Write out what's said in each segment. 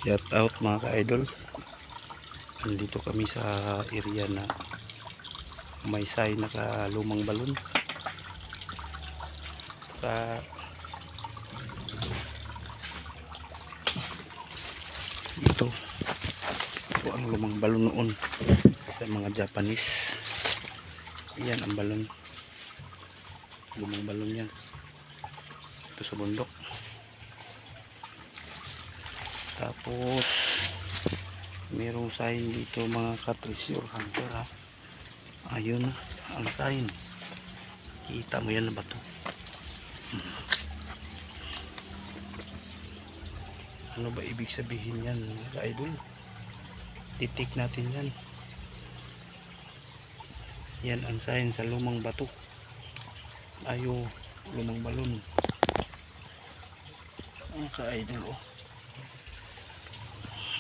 Shout out mga ka-idol. Andito kami sa area na may sign naka lumang balon. Ito ang lumang balon noon sa mga Japanese. Yan ang balon. Lumang balon yan. Ito sa bundok. Tapos merong sign dito mga ka-treasure hunter ha. Ayun ang sign. Kita mo yan na ba ito? Ano ba ibig sabihin yan mga idol? Titik natin yan. Yan ang sign sa lumang bato. Ayo, lumang balon. Mga ka-idol oh.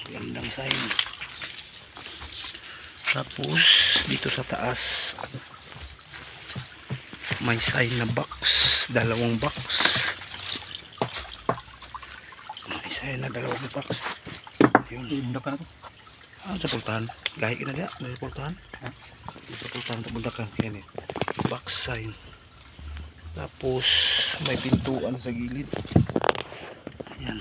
Gandang sign. Tapos dito sa taas may sign na box, dalawang box. May sign na dalawang box. Yun. Ibundok ka na to. Sa pultahan. Gahi ka na diya. Sa pultahan. Sa pultahan sa bundakan. Yan eh. Box sign. Tapos may pintuan sa gilid. Ayan.